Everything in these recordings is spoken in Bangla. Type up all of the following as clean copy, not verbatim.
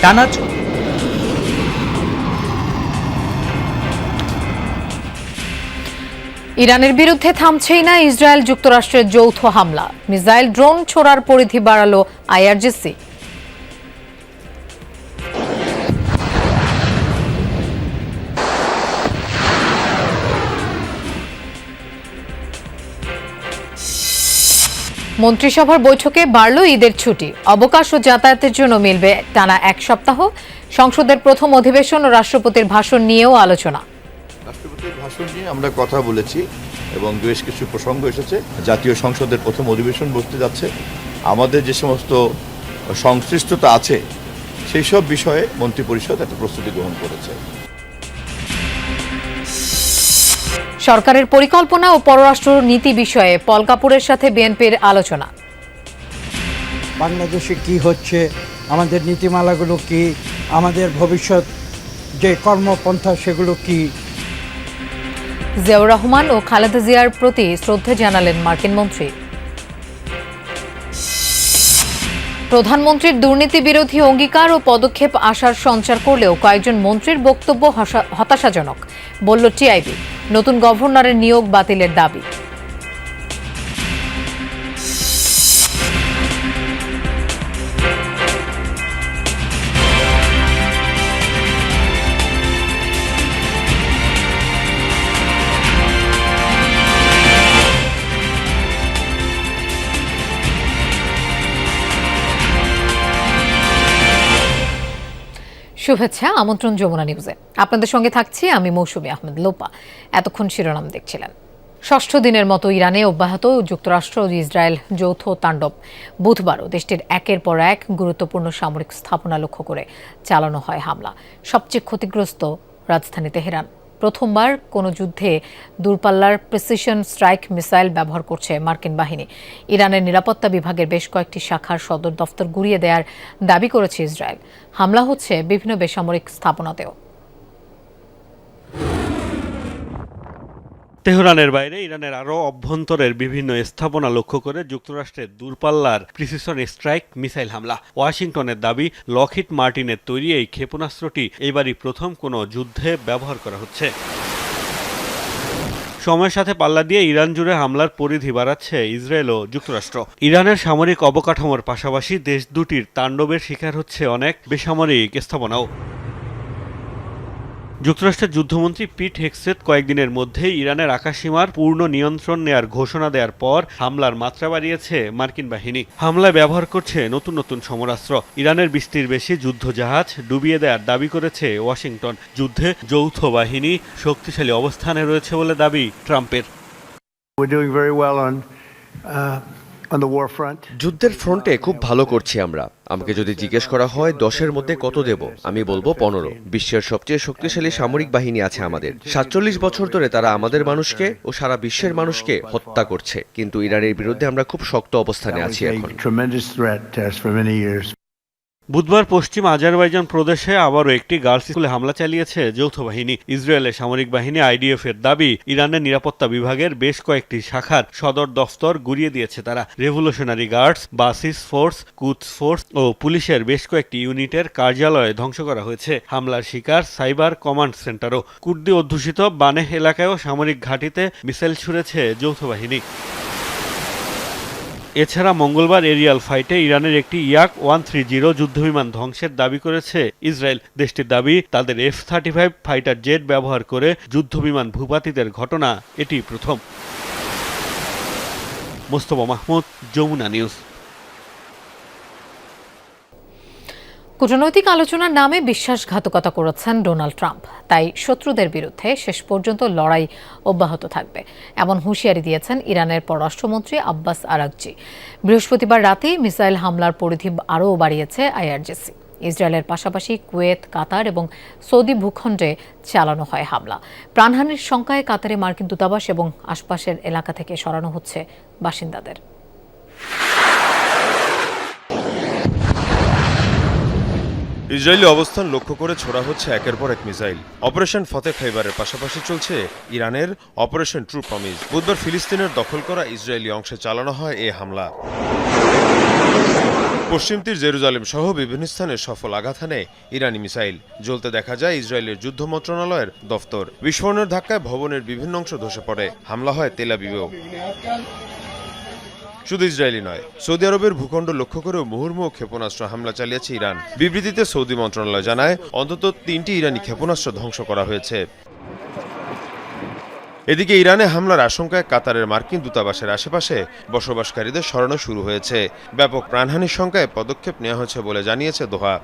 টানা ইরানের বিরুদ্ধে থামছেই না ইসরায়েল যুক্তরাষ্ট্রের যৌথ হামলা। মিসাইল ড্রোন ছোড়ার পরিধি বাড়ালো আইআরজিসি। মন্ত্রিসভার বৈঠকে বাড়ল ঈদের ছুটি। অবকাশ ও যাতায়াতের জন্য মিলবে টানা এক সপ্তাহ। সংসদের প্রথম অধিবেশন ও রাষ্ট্রপতির ভাষণ নিয়েও আলোচনা। রাষ্ট্রপতির ভাষণ নিয়ে আমরা কথা বলেছি এবং বেশ কিছু প্রসঙ্গ এসেছে। জাতীয় সংসদের প্রথম অধিবেশন বসতে যাচ্ছে। আমাদের যে সমস্ত সংশ্লিষ্টতা আছে সেই সব বিষয়ে মন্ত্রিপরিষদ একটা প্রস্তুতি গ্রহণ করেছে। সরকারের পরিকল্পনা ও পররাষ্ট্র নীতি বিষয়ে পল কাপুরের সাথে বিএনপির আলোচনা। বাংলাদেশে কি হচ্ছে, আমাদের নীতিমালাগুলো কি, আমাদের ভবিষ্যৎ যে কর্মপন্থা সেগুলো কি। জিয়াউর রহমান ও খালেদা জিয়ার প্রতি শ্রদ্ধা জানালেন মার্কিন মন্ত্রী। প্রধানমন্ত্রীর দুর্নীতি বিরোধী অঙ্গীকার ও পদক্ষেপ আশার সঞ্চার করলেও কয়েকজন মন্ত্রীর বক্তব্য হতাশাজনক, বলল টিআইবি। নতুন গভর্নরের নিয়োগ বাতিলের দাবি। শুভেচ্ছা, আমন্ত্রণ যমুনা নিউজে। আপনাদের সঙ্গে থাকছি আমি মৌসুমী আহমেদ লোপা। এতক্ষণ শিরোনাম দেখছিলেন। ষষ্ঠ দিনের মতো ইরানে অব্যাহত যুক্তরাষ্ট্র ও ইসরায়েল যৌথ তাণ্ডব। বুধবারও দেশটির একের পর এক গুরুত্বপূর্ণ সামরিক স্থাপনা লক্ষ্য করে চালানো হয় হামলা। সবচেয়ে ক্ষতিগ্রস্ত রাজধানী তেহরান। প্রথমবার কোনো যুদ্ধে দূরপাল্লার প্রিসিশন স্ট্রাইক মিসাইল ব্যবহার করছে মার্কিন বাহিনী। ইরানের নিরাপত্তা বিভাগের বেশ কয়েকটি শাখার সদর দফতর গুঁড়িয়ে দেওয়ার দাবি করেছে ইসরায়েল। হামলা হচ্ছে বিভিন্ন বেসামরিক স্থাপনাতেও। তেহরানের বাইরে ইরানের আরও অভ্যন্তরের বিভিন্ন স্থাপনা লক্ষ্য করে যুক্তরাষ্ট্রের দূরপাল্লার প্রিসিশন স্ট্রাইক মিসাইল হামলা। ওয়াশিংটনের দাবি, লকহিড মার্টিনের তৈরি এই ক্ষেপণাস্ত্রটি এবারই প্রথম কোনো যুদ্ধে ব্যবহার করা হচ্ছে। সময়ের সাথে পাল্লা দিয়ে ইরান জুড়ে হামলার পরিধি বাড়াচ্ছে ইসরায়েল ও যুক্তরাষ্ট্র। ইরানের সামরিক অবকাঠামোর পাশাপাশি দেশ দুটির তাণ্ডবের শিকার হচ্ছে অনেক বেসামরিক স্থাপনাও। যুক্তরাষ্ট্রের যুদ্ধমন্ত্রী পিট হেগসেথ কয়েকদিনের মধ্যেই ইরানের আকাশসীমার পূর্ণ নিয়ন্ত্রণ নেয়ার ঘোষণা দেওয়ার পর হামলার মাত্রা বাড়িয়েছে মার্কিন বাহিনী। হামলায় ব্যবহার করছে নতুন নতুন সমরাস্ত্র। ইরানের 20টির বেশি যুদ্ধজাহাজ ডুবিয়ে দেওয়ার দাবি করেছে ওয়াশিংটন। যুদ্ধে যৌথ বাহিনী শক্তিশালী অবস্থানে রয়েছে বলে দাবি ট্রাম্পের। যুদ্ধের ফ্রন্টে খুব ভালো করছি আমরা। আমাকে যদি জিজ্ঞেস করা হয় 10-এর মধ্যে কত দেব, আমি বলবো 15। বিশ্বের সবচেয়ে শক্তিশালী সামরিক বাহিনী আছে আমাদের। 47 বছর ধরে তারা আমাদের মানুষকে ও সারা বিশ্বের মানুষকে হত্যা করছে, কিন্তু ইরানের বিরুদ্ধে আমরা খুব শক্ত অবস্থানে আছি এখন। বুধবার পশ্চিম আজারবাইজান প্রদেশে আবারও একটি গার্লস স্কুলে হামলা চালিয়েছে যৌথ বাহিনী। ইসরায়েলের সামরিক বাহিনী আইডিএফ এর দাবি, ইরানের নিরাপত্তা বিভাগের বেশ কয়েকটি শাখার সদর দফতর গুঁড়িয়ে দিয়েছে তারা। রেভলিউশনারি গার্ডস, বাসিস ফোর্স, কুদস ফোর্স ও পুলিশের বেশ কয়েকটি ইউনিটের কার্যালয় ধ্বংস করা হয়েছে। হামলার শিকার সাইবার কমান্ড সেন্টারও। কুর্দি অধ্যুষিত বানেহ এলাকায়ও সামরিক ঘাঁটিতে মিসাইল ছুড়েছে যৌথ বাহিনী। এছাড়া মঙ্গলবার এরিয়াল ফাইটে ইরানের একটি ইয়াক-130 যুদ্ধবিমান ধ্বংসের দাবি করেছে ইসরায়েল। দেশটির দাবি, তাদের F-35 ফাইটার জেট ব্যবহার করে যুদ্ধবিমান ভূপাতিতের ঘটনা এটি প্রথম। মোস্তফা মাহমুদ, যমুনা নিউজ। কূটনৈতিক আলোচনার নামে বিশ্বাসঘাতকতা করেছেন ডোনাল্ড ট্রাম্প। তাই শত্রুদের বিরুদ্ধে শেষ পর্যন্ত লড়াই অব্যাহত থাকবে, এমন হুঁশিয়ারি দিয়েছেন ইরানের পররাষ্ট্রমন্ত্রী আব্বাস আরাগচি। বৃহস্পতিবার রাতে মিসাইল হামলার পরিধি আরও বাড়িয়েছে আইআরজিসি। ইসরায়েলের পাশাপাশি কুয়েত, কাতার এবং সৌদি ভূখণ্ডে চালানো হয় হামলা। প্রাণহানির শঙ্কায় কাতারে মার্কিন দূতাবাস এবং আশপাশের এলাকা থেকে সরানো হচ্ছে বাসিন্দাদের। ইসরায়েলি অবস্থান লক্ষ্য করে ছোড়া হচ্ছে একের পর এক মিসাইল। অপারেশন ফতে খাইবারের পাশাপাশি চলছে ইরানের অপারেশন ট্রু প্রমিস। বুধবার ফিলিস্তিনের দখল করা ইসরায়েলি অংশে চালানো হয় এ হামলা। পশ্চিম তীর জেরুজালেম সহ বিভিন্ন স্থানে সফল আঘাত হানে ইরানি মিসাইল। জ্বলতে দেখা যায় ইসরায়েলের যুদ্ধ মন্ত্রণালয়ের দফতর। বিস্ফোরণের ধাক্কায় ভবনের বিভিন্ন অংশ ধসে পড়ে। হামলা হয় তেল আবিবেও। শুধু ইসরায়েলি নয়, সৌদি আরবের ভূখণ্ড লক্ষ্য করেও মুহুর্মুহ ক্ষেপণাস্ত্র হামলা চালিয়েছে ইরান। বিবৃতিতে সৌদি মন্ত্রণালয় জানায় অন্তত 3টি ইরানি ক্ষেপণাস্ত্র ধ্বংস করা হয়েছে। এদিকে ইরানে হামলার আশঙ্কায় কাতারের মার্কিন দূতাবাসের আশেপাশে বসবাসকারীদের সরানো শুরু হয়েছে। ব্যাপক প্রাণহানির শঙ্কায় পদক্ষেপ নেওয়া হয়েছে বলে জানিয়েছে দোহা।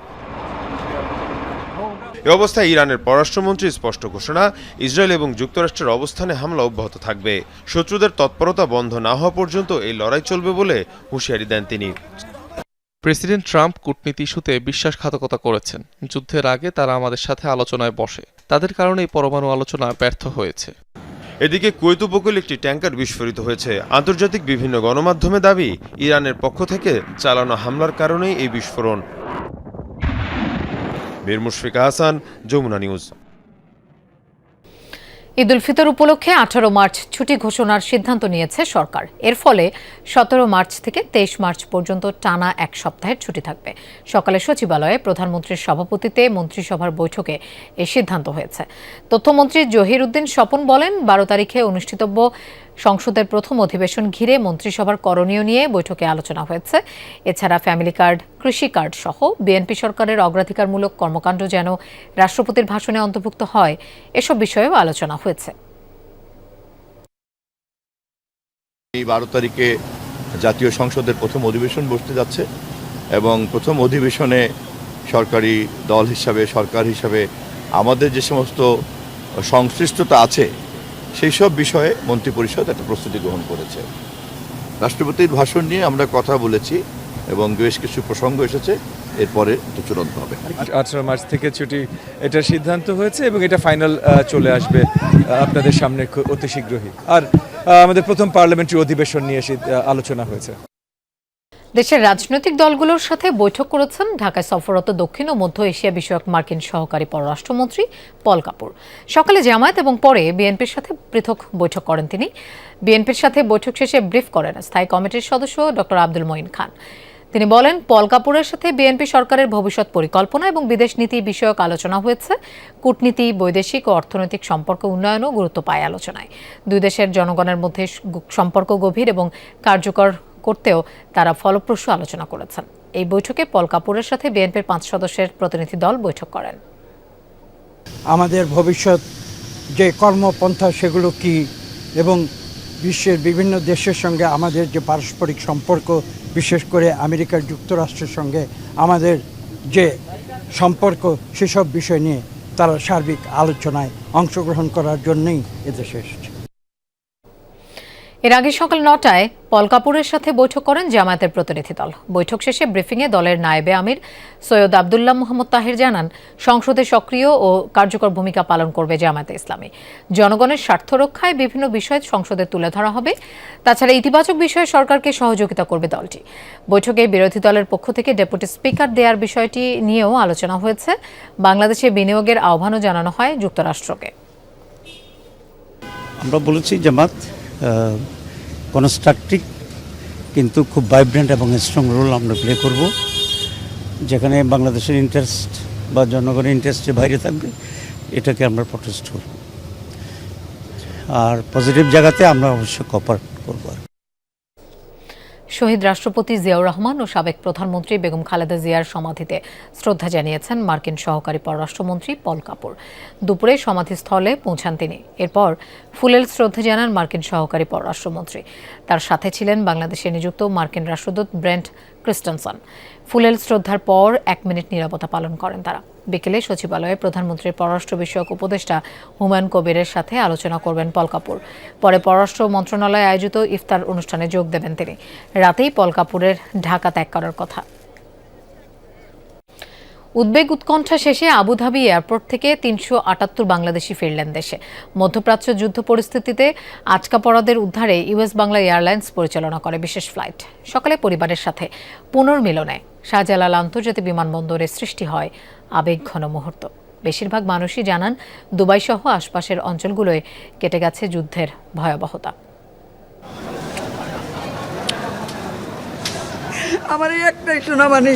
এ অবস্থায় ইরানের পররাষ্ট্রমন্ত্রী স্পষ্ট ঘোষণা, ইসরায়েল এবং যুক্তরাষ্ট্রের অবস্থানে হামলা অব্যাহত থাকবে। শত্রুদের তৎপরতা বন্ধ না হওয়া পর্যন্ত এই লড়াই চলবে বলে হুঁশিয়ারি দেন তিনি। প্রেসিডেন্ট ট্রাম্প কূটনীতি ইস্যুতে বিশ্বাসঘাতকতা করেছেন। যুদ্ধের আগে তারা আমাদের সাথে আলোচনায় বসে, তাদের কারণেই পরমাণু আলোচনা ব্যর্থ হয়েছে। এদিকে কুয়েত উপকূলে একটি ট্যাঙ্কার বিস্ফোরিত হয়েছে। আন্তর্জাতিক বিভিন্ন গণমাধ্যমে দাবি, ইরানের পক্ষ থেকে চালানো হামলার কারণেই এই বিস্ফোরণ। মীর মুশফিকা হাসান, যমুনা নিউজ। ঈদ উল ফিতর উপলক্ষে 18 মার্চ ছুটি ঘোষণার সিদ্ধান্ত নিয়েছে সরকার। এর ফলে 17 মার্চ থেকে 23 মার্চ পর্যন্ত টানা এক সপ্তাহের ছুটি থাকবে। সকালে সচিবালয়ে প্রধানমন্ত্রীর সভাপতিত্বে মন্ত্রিসভার বৈঠকে এই সিদ্ধান্ত হয়েছে। তথ্যমন্ত্রী জহির উদ্দিন স্বপন বলেন, 12 তারিখে অনুষ্ঠিতব্য সংসদের প্রথম অধিবেশন ঘিরে মন্ত্রিসভার করণীয় নিয়ে বৈঠকে আলোচনা হয়েছে। এছাড়া ফ্যামিলি কার্ড, কৃষি কার্ড সহ বিএনপি সরকারের অগ্রাধিকারমূলক কর্মকাণ্ড যেন রাষ্ট্রপতির ভাষণে অন্তর্ভুক্ত হয়, এসব বিষয়েও আলোচনা হয়েছে। এই 12 তারিখে জাতীয় সংসদের প্রথম অধিবেশন বসতে যাচ্ছে এবং প্রথম অধিবেশনে সরকারি দল হিসাবে, সরকার হিসাবে আমাদের যে সমস্ত সংশ্লিষ্টতা আছে সেই সব বিষয়ে মন্ত্রিপরিষদ একটা প্রস্তুতি গ্রহণ করেছে। রাষ্ট্রপতির ভাষণ নিয়ে আমরা কথা বলেছি এবং বেশ কিছু প্রসঙ্গ এসেছে, এরপরে এটা চূড়ান্ত হবে। 18 মার্চ থেকে ছুটি, এটার সিদ্ধান্ত হয়েছে এবং এটা ফাইনাল চলে আসবে আপনাদের সামনে অতি শীঘ্রই। আর আমাদের প্রথম পার্লামেন্টারি অধিবেশন নিয়ে আলোচনা হয়েছে। দেশের রাজনৈতিক দলগুলোর সাথে বৈঠক করেছেন ঢাকায় সফররত দক্ষিণ ও মধ্য এশিয়া বিষয়ক মার্কিন সহকারী পররাষ্ট্রমন্ত্রী পল কাপুর। সকালে জামায়াত এবং পরে বিএনপির সাথে পৃথক বৈঠক করেন তিনি। বিএনপির সাথে বৈঠক শেষে ব্রিফ করেন স্থায়ী কমিটির সদস্য ডক্টর আব্দুল মঈন খান। তিনি বলেন, পল কাপুরের সাথে বিএনপি সরকারের ভবিষ্যৎ পরিকল্পনা এবং বিদেশ নীতি বিষয়ক আলোচনা হয়েছে। কূটনীতি, বৈদেশিক ও অর্থনৈতিক সম্পর্ক উন্নয়নও গুরুত্ব পায় আলোচনায়। দুই দেশের জনগণের মধ্যে সম্পর্ক গভীর এবং কার্যকর করতেও তারা ফলপ্রসূ আলোচনা করেছেন। এই বৈঠকে পল কাপুরের সাথে বিএনপির 5 সদস্যের প্রতিনিধি দল বৈঠক করেন। আমাদের ভবিষ্যৎ যে কর্মপন্থা সেগুলো কি এবং বিশ্বের বিভিন্ন দেশের সঙ্গে আমাদের যে পারস্পরিক সম্পর্ক, বিশেষ করে আমেরিকার যুক্তরাষ্ট্রের সঙ্গে আমাদের যে সম্পর্ক, সেসব বিষয় নিয়ে তারা সার্বিক আলোচনায় অংশগ্রহণ করার জন্যই এদেশে এসেছে। এর আগে সকাল 9টায় পল কাপুরের সাথে বৈঠক করেন জামায়াতের প্রতিনিধি দল। বৈঠক শেষে ব্রিফিংয়ে দলের নায়েবে আমির সৈয়দ আবদুল্লাহ মোহাম্মদ তাহির জানান, সংসদে সক্রিয় ও কার্যকর ভূমিকা পালন করবে জামায়াতে ইসলামী। জনগণের স্বার্থ রক্ষায় বিভিন্ন বিষয় সংসদে তুলে ধরা হবে। তাছাড়া ইতিবাচক বিষয়ে সরকারকে সহযোগিতা করবে দলটি। বৈঠকে বিরোধী দলের পক্ষ থেকে ডেপুটি স্পিকার দেওয়ার বিষয়টি নিয়েও আলোচনা হয়েছে। বাংলাদেশে বিনিয়োগের আহ্বানও জানানো হয় যুক্তরাষ্ট্রকে। আমরা বলেছি জামাত কনস্ট্রাকটিভ কিন্তু খুব ভাইব্রেন্ট এবং স্ট্রং রোল আমরা প্লে করব, যেখানে বাংলাদেশের ইন্টারেস্ট বা জনগণের ইন্টারেস্টের বাইরে থাকবে এটাকে আমরা প্রটেস্ট করব। আর পজিটিভ জায়গাতে আমরা অবশ্যই কোঅপারেট করব। শহীদ রাষ্ট্রপতি জিয়াউর রহমান ও সাবেক প্রধানমন্ত্রী বেগম খালেদা জিয়ার সমাধিতে শ্রদ্ধা জানিয়েছেন মার্কিন সহকারী পররাষ্ট্রমন্ত্রী পল কাপুর। দুপুরে সমাধিস্থলে পৌঁছান তিনি। এরপর ফুলেল শ্রদ্ধা জানান মার্কিন সহকারী পররাষ্ট্রমন্ত্রী। তার সাথে ছিলেন বাংলাদেশে নিযুক্ত মার্কিন রাষ্ট্রদূত ব্রেন্ট ক্রিস্টেনসন। ফুলেল শ্রদ্ধার পর 1 মিনিট নীরবতা পালন করেন তারা। বিকেলে সচিবালয়ে প্রধানমন্ত্রীর পররাষ্ট্র বিষয়ক উপদেষ্টা হুমায়ুন কবিরের সাথে আলোচনা করবেন পল কাপুর। পরে পররাষ্ট্র মন্ত্রণালয়ে আয়োজিত ইফতার অনুষ্ঠানে যোগ দেবেন তিনি। রাতেই পল কাপুরের ঢাকা ত্যাগ করার কথা। উদ্বেগ উৎকণ্ঠা শেষে আবুধাবি এয়ারপোর্ট থেকে 378 বাংলাদেশি ফিরলেন দেশে। মধ্যপ্রাচ্য যুদ্ধ পরিস্থিতিতে আটকা পড়াদের উদ্ধারে ইউএস বাংলা এয়ারলাইন্স পরিচালনা করে বিশেষ ফ্লাইট। সকালে পরিবারের সাথে পুনর্মিলনে শাহজালাল আন্তর্জাতিক বিমানবন্দরে সৃষ্টি হয় আবেগঘন মুহূর্ত। বেশিরভাগ মানুষই জানান, দুবাই সহ আশপাশের অঞ্চলগুলোয় কেটে গেছে যুদ্ধের ভয়াবহতা। আমার এই একটাই সোনামানি।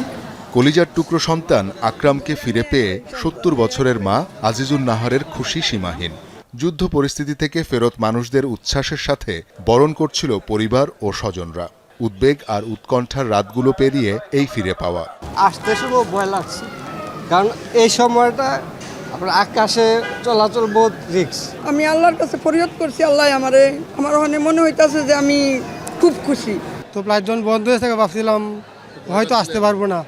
কলিজার টুকরো সন্তান আকরামকে ফিরে পেয়ে ৭০ বছরের মা আজিজুন নাহারের খুশি সীমাহীন। যুদ্ধ পরিস্থিতি থেকে ফেরত মানুষদের উচ্ছ্বাসের সাথে বরণ করছিল পরিবার ও স্বজনরা। উদ্বেগ আর উৎকণ্ঠার রাতগুলো পেরিয়ে এই ফিরে পাওয়া। আসতে সময় ভয় লাগছে, কারণ এই সময়টা আপনার আকাশে চলাচল বহুত রিস্ক। আমি আল্লাহর কাছে ফরিয়াদ করছি, আল্লাহ আমার ওখানে মনে হইতাছে যে আমি খুব খুশি। তো ফ্লাইট যখন বন্ধ হয়ে থাকে ভাবছিলাম হয়তো আসতে পারবো না।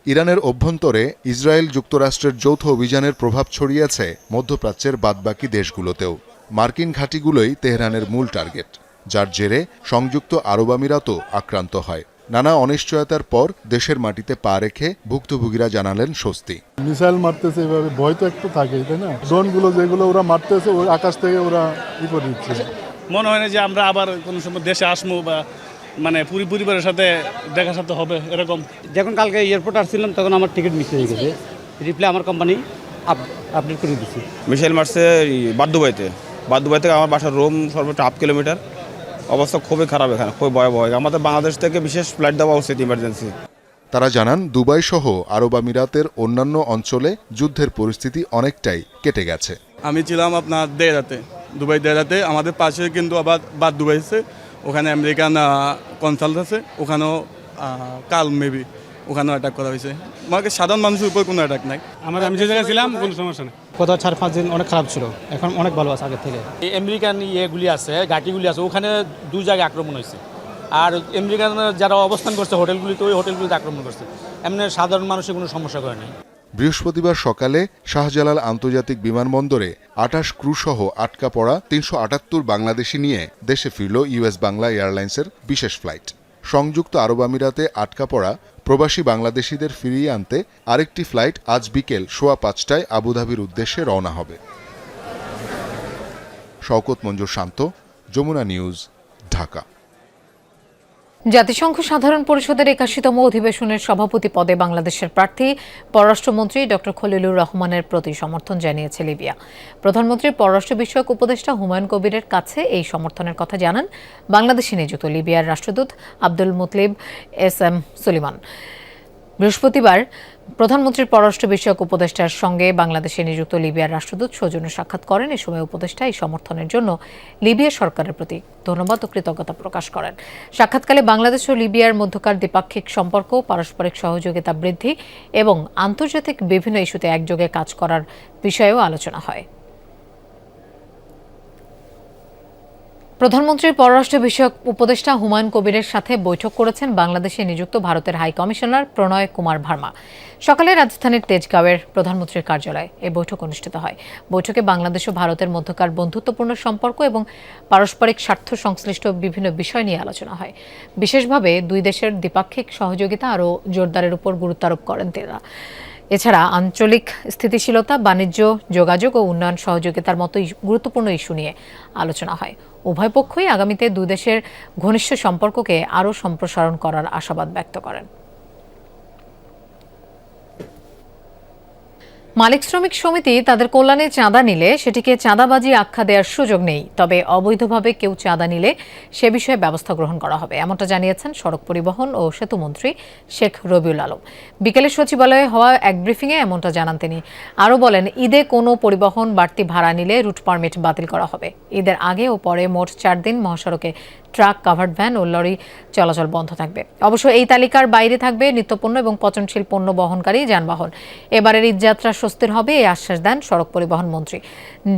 ইরানের অভ্যন্তরে ইসরায়েল যুক্তরাষ্ট্রের যৌথ অভিযানের প্রভাব ছড়িয়েছে মধ্যপ্রাচ্যের বাদবাকি দেশগুলোতেও। মার্কিন ঘাঁটিগুলোই তেহরানের মূল টার্গেট, যার জেরে সংযুক্ত আরব আমিরাতও আক্রান্ত হয়। নানা অনিশ্চয়তার পর দেশের মাটিতে পা রেখে ভুক্তভোগীরা জানালেন স্বস্তি। মিসাইল মারতেছে, এভাবে ভয় তো একটু থাকেই, তাই না? ড্রোনগুলো যেগুলো ওরা মারতেছে ওই আকাশ থেকে ওরা ই করে দিচ্ছে। মনে হয় না যে আমরা আবার কোনো সময় দেশে আসবো বা মানে পরিবারের সাথে দেখা সাথে হবে এরকম। যখন কালকে এয়ারপোর্ট আসছিলাম তখন আমার টিকিট মিস হয়ে গেছে, রিপ্লাই আমার কোম্পানি আপডেট করে দিচ্ছি। মিসাইল মারছে বাদুবাই থেকে আমার বাসার রোম সর্বোচ্চ 8 কিলোমিটার। অবস্থা খুবই খারাপ, এখানে খুবই ভয়াবহ। আমাদের বাংলাদেশ থেকে বিশেষ ফ্লাইট দেওয়া উচিত ইমার্জেন্সি। তারা জানান দুবাই সহ আরব আমিরাতের অন্যান্য অঞ্চলে যুদ্ধের পরিস্থিতি অনেকটাই কেটে গেছে। আমি ছিলাম আপনার দেরাতে, দুবাই দেরাতে। আমাদের পাশে কিন্তু আবার বাদ দুবাই আছে, ওখানে আমেরিকান কনসাল্ট আছে, ওখানেও কাল মেবি ওখানেও অ্যাটাক করা হয়েছে। আমাকে সাধারণ মানুষের উপর কোনো অ্যাটাক নাই। আমি যে জায়গায় ছিলাম কোনো সমস্যা নেই। গত 4-5 দিন অনেক খারাপ ছিল, এখন অনেক ভালো আছে আগের থেকে। আমেরিকান ইয়েগুলি আছে, ঘাটিগুলি আছে, ওখানে 2 জায়গায় আক্রমণ হয়েছে। আর আমেরিকান যারা অবস্থান করছে হোটেলগুলিতে, ওই হোটেলগুলিতে আক্রমণ করছে। এমনি সাধারণ মানুষের কোনো সমস্যা করে নাই। বৃহস্পতিবার সকালে শাহজালাল আন্তর্জাতিক বিমানবন্দরে 28 ক্রু সহ আটকা পড়া 378 বাংলাদেশি নিয়ে দেশে ফিরল ইউএস বাংলা এয়ারলাইন্সের বিশেষ ফ্লাইট। সংযুক্ত আরব আমিরাতে আটকা পড়া প্রবাসী বাংলাদেশিদের ফিরিয়ে আনতে আরেকটি ফ্লাইট আজ বিকেল 5:15টায় আবুধাবির উদ্দেশ্যে রওনা হবে। শওকত মঞ্জুর শান্ত, যমুনা নিউজ, ঢাকা। জাতিসংঘ সাধারণ পরিষদের 81তম অধিবেশনের সভাপতি পদে বাংলাদেশের প্রার্থী পররাষ্ট্রমন্ত্রী ডক্টর খলিলুর রহমানের প্রতি সমর্থন জানিয়েছে লিবিয়া। প্রধানমন্ত্রীর পররাষ্ট্র বিষয়ক উপদেষ্টা হুমায়ুন কবিরের কাছে এই সমর্থনের কথা জানান বাংলাদেশে নিযুক্ত লিবিয়ার রাষ্ট্রদূত আব্দুল মুতলিব এস.এম. সুলিমান। বৃহস্পতিবার প্রধানমন্ত্রীর পররাষ্ট্র বিষয়ক উপদেষ্টার সঙ্গে বাংলাদেশে নিযুক্ত লিবিয়ার রাষ্ট্রদূত সৌজন্য সাক্ষাৎ করেন। এ সময় উপদেষ্টা এই সমর্থনের জন্য লিবিয়া সরকারের প্রতি ধন্যবাদ ও কৃতজ্ঞতা প্রকাশ করেন। সাক্ষাৎকালে বাংলাদেশ ও লিবিয়ার মধ্যকার দ্বিপাক্ষিক সম্পর্ক, পারস্পরিক সহযোগিতা বৃদ্ধি এবং আন্তর্জাতিক বিভিন্ন ইস্যুতে একযোগে কাজ করার বিষয়েও আলোচনা হয়। প্রধানমন্ত্রীর পররাষ্ট্র বিষয়ক উপদেষ্টা হুমায়ুন কবিরের সাথে বৈঠক করেছেন বাংলাদেশে নিযুক্ত ভারতের হাই কমিশনার প্রণয় কুমার ভার্মা। সকালে রাজধানীর তেজগাঁওয়ের প্রধানমন্ত্রীর কার্যালয়ে এই বৈঠক অনুষ্ঠিত হয়। বৈঠকে বাংলাদেশ ও ভারতের মধ্যকার বন্ধুত্বপূর্ণ সম্পর্ক এবং পারস্পরিক স্বার্থ সংশ্লিষ্ট বিভিন্ন বিষয় নিয়ে আলোচনা হয়। বিশেষভাবে দুই দেশের দ্বিপাক্ষিক সহযোগিতা আরও জোরদারের উপর গুরুত্ব আরোপ করেন তারা। এছাড়া আঞ্চলিক স্থিতিশীলতা, বাণিজ্য, যোগাযোগ ও উন্নয়ন সহযোগিতার মতো গুরুত্বপূর্ণ ইস্যু নিয়ে আলোচনা হয়। উভয় পক্ষই আগামীতে দুই দেশের ঘনিষ্ঠ সম্পর্ককে আরও সম্প্রসারণ করার আশাবাদ ব্যক্ত করেন। মালিক শ্রমিক সমিতি তাদের কল্যাণে চাঁদা নিলে সেটিকে চাঁদাবাজি আখ্যা দেওয়ার সুযোগ নেই, তবে অবৈধভাবে কেউ চাঁদা নিলে সে বিষয়ে ব্যবস্থা গ্রহণ করা হবে, এমনটা জানিয়েছেন সড়ক পরিবহন ও সেতুমন্ত্রী শেখ রবিউল আলম। বিকেলে সচিবালয়ে হওয়া এক ব্রিফিংয়ে এমনটা জানান তিনি। আরও বলেন, ঈদে কোনো পরিবহন বাড়তি ভাড়া নিলে রুট পারমিট বাতিল করা হবে। ঈদের আগে ও পরে মোট 4 দিন মহাসড়কে ট্রাক, কাভার্ড ভ্যান ও লরি চলাচল বন্ধ থাকবে। অবশ্য এই তালিকার বাইরে থাকবে নিত্যপণ্য এবং পচনশীল পণ্য বহনকারী যানবাহন। এবারের ঈদযাত্রা স্বস্তির হবে এই আশ্বাস দেন সড়ক পরিবহন মন্ত্রী।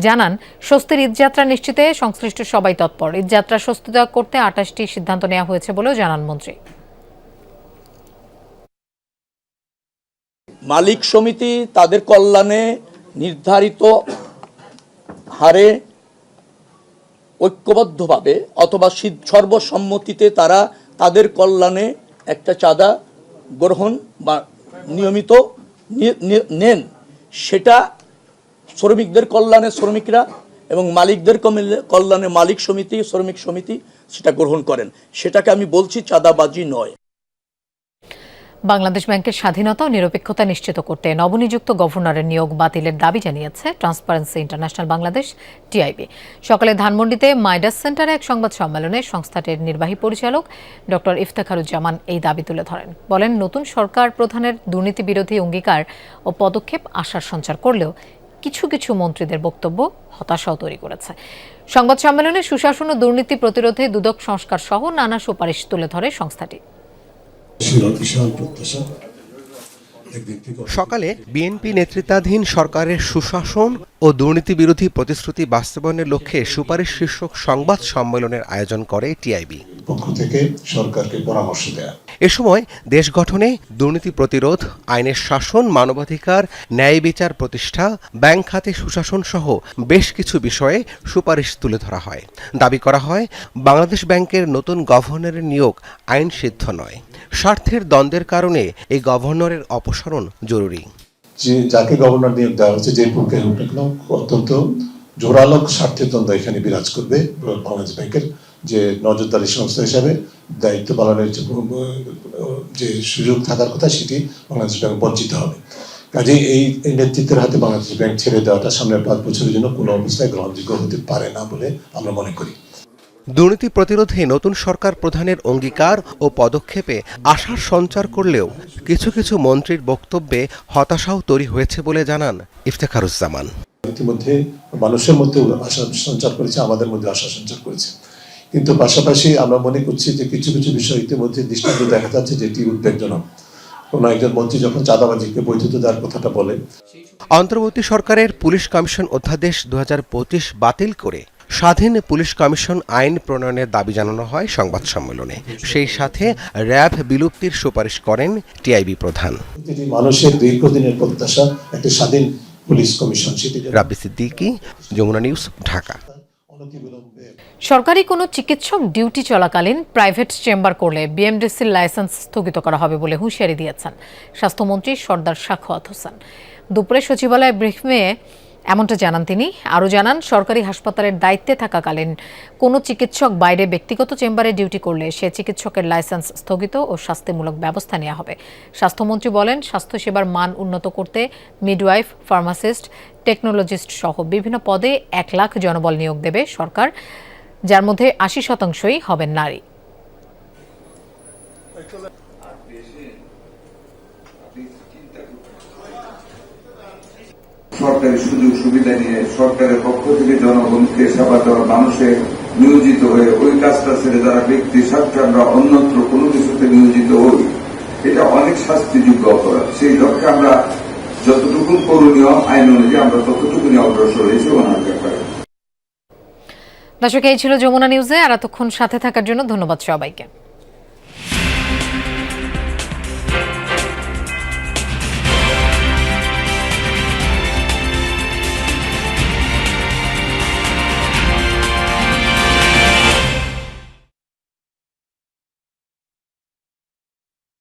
জানান, স্বস্তির ঈদযাত্রা নিশ্চিতে সংশ্লিষ্ট সবাই তৎপর। ঈদযাত্রা স্বস্তিদায়ক করতে 28টি সিদ্ধান্ত নেওয়া হয়েছে বলেও জানান মন্ত্রী। মালিক সমিতি তাদের কল্যাণে নির্ধারিত হারে ঐক্যবদ্ধভাবে অথবা সর্বসম্মতিতে তারা তাদের কল্যাণে একটা চাঁদা গ্রহণ বা নিয়মিত নেন। সেটা শ্রমিকদের কল্যাণে শ্রমিকরা এবং মালিকদের কল্যাণে মালিক সমিতি, শ্রমিক সমিতি সেটা গ্রহণ করেন। সেটাকে আমি বলছি চাঁদাবাজি নয়। বাংলাদেশ ব্যাংকের স্বাধীনতা ও নিরপেক্ষতা নিশ্চিত করতে নবনিযুক্ত গভর্নরের নিয়োগ বাতিলের দাবি জানিয়েছে ট্রান্সপারেন্সি ইন্টারন্যাশনাল বাংলাদেশ টিআইবি। সকালে ধানমন্ডিতে মাইডাস সেন্টারে এক সংবাদ সম্মেলনে সংস্থাটির নির্বাহী পরিচালক ডক্টর ইফতেখারুজ্জামান এই দাবি তুলে ধরেন। বলেন, নতুন সরকার প্রধানের দুর্নীতি বিরোধী অঙ্গীকার ও পদক্ষেপ আশার সঞ্চার করলেও কিছু কিছু মন্ত্রীদের বক্তব্য হতাশাও তৈরি করেছে। সংবাদ সম্মেলনে সুশাসন ও দুর্নীতি প্রতিরোধে দুদক সংস্কার সহ নানা সুপারিশ তুলে ধরে সংস্থাটি। সকালে বিএনপি নেতৃত্বাধীন সরকারের সুশাসন ও দুর্নীতি বিরোধী প্রতিশ্রুতি বাস্তবায়নের লক্ষ্যে সুপারিশ শীর্ষক সংবাদ সম্মেলনের আয়োজন করে টিআইবি পক্ষ থেকে সরকারকে পরামর্শ দেয়া। এ সময় দেশ গঠনে দুর্নীতি প্রতিরোধ, আইনের শাসন, মানবাধিকার, ন্যায় বিচার প্রতিষ্ঠা, ব্যাংক খাতে সুশাসন সহ বেশ কিছু বিষয়ে সুপারিশ তুলে ধরা হয়। দাবি করা হয়, বাংলাদেশ ব্যাংকের নতুন গভর্নরের নিয়োগ আইন সিদ্ধ নয়। স্বার্থের দ্বন্দ্বের কারণে এই গভর্নরের অপসারণ জরুরি। যে যাকে গভর্নর নিয়োগ দেওয়া হচ্ছে, যে পক্ষে হোক না কেন, অত্যন্ত জোরালো স্বার্থের দ্বন্দ্ব এখানে বিরাজ করবে। বাংলাদেশ ব্যাংকের যে নজরদারি সংস্থা হিসাবে দায়িত্ব পালনের যে সুযোগ থাকার কথা, সেটি বাংলাদেশ ব্যাংক বঞ্চিত হবে। কাজেই এই নেতৃত্বের হাতে বাংলাদেশ ব্যাংক ছেড়ে দেওয়াটা সামনের 5 বছরের জন্য কোনো অবস্থায় গ্রহণযোগ্য হতে পারে না বলে আমরা মনে করি। দুর্নীতি প্রতিরোধে নতুন সরকার প্রধানের অঙ্গীকার ও পদক্ষেপে আশার সঞ্চার করলেও কিছু কিছু মন্ত্রীর বক্তব্যে হতাশাও তৈরি হয়েছে বলে জানান ইফতেখারুজ্জামান। ইতিমধ্যে মানুষের মধ্যে আশা সঞ্চার করেছে, আমাদের মধ্যে আশা সঞ্চার করেছে, কিন্তু পাশাপাশি আমরা মনে করছি যে কিছু কিছু বিষয় ইতিমধ্যে দৃষ্টান্ত দেখা যাচ্ছে যেটি উদ্বেগজনক। কোন একজন মন্ত্রী যখন চাঁদাবাজিকে বৈধতা দেওয়ার কথাটা বলে। অন্তর্বর্তী সরকারের পুলিশ কমিশন অধ্যাদেশ 2025 বাতিল করে স্বাধীন পুলিশ কমিশন আইন প্রণয়নের দাবি জানানো হয় সংবাদ সম্মেলনে। সেই সাথে র্যাব বিলুপ্তির সুপারিশ করেন টিআইবি প্রধান। মানুষের দীর্ঘদিনের প্রত্যাশা একটি স্বাধীন পুলিশ কমিশন। রাব্বি সিদ্দিকী, যমুনা নিউজ, ঢাকা। সরকারি কোনো চিকিৎসক ডিউটি চলাকালীন প্রাইভেট চেম্বার করলে বিএমডিসির লাইসেন্স স্থগিত করা হবে বলে হুঁশিয়ারি দিয়েছেন স্বাস্থ্যমন্ত্রী সর্দার সাখাওয়াত হোসেন। দুপুরে সচিবালয়ে ব্রিফিংয়ে এমনটা জানান তিনি। আরও জানান, সরকারি হাসপাতালের দায়িত্বে থাকাকালীন কোনো চিকিৎসক বাইরে ব্যক্তিগত চেম্বারে ডিউটি করলে সে চিকিৎসকের লাইসেন্স স্থগিত ও শাস্তিমূলক ব্যবস্থা নেওয়া হবে। স্বাস্থ্যমন্ত্রী বলেন, স্বাস্থ্যসেবার মান উন্নত করতে মিডওয়াইফ, ফার্মাসিস্ট, টেকনোলজিস্ট সহ বিভিন্ন পদে 1 লাখ জনবল নিয়োগ দেবে সরকার, যার মধ্যে 80% হবেন নারী। সরকারি সুযোগ সুবিধা নিয়ে সরকারের পক্ষ থেকে জনগণকে সেবা দেওয়ার মানুষে নিয়োজিত হয়ে ওই কাজটা ছেড়ে যারা ব্যক্তি স্বার্থে আমরা অন্যত্র কোনো কিছুতে নিয়োজিত হই, এটা অনেক শাস্তিযোগ্য অপরাধ। সেই লক্ষ্যে আমরা যতটুকু করণীয় আইন অনুযায়ী আমরা ততটুকুনি অগ্রসর হয়েছি ওনার ব্যাপারে। দর্শক, এই ছিল যমুনা নিউজে। আর এতক্ষণ সাথে থাকার জন্য ধন্যবাদ সবাইকে।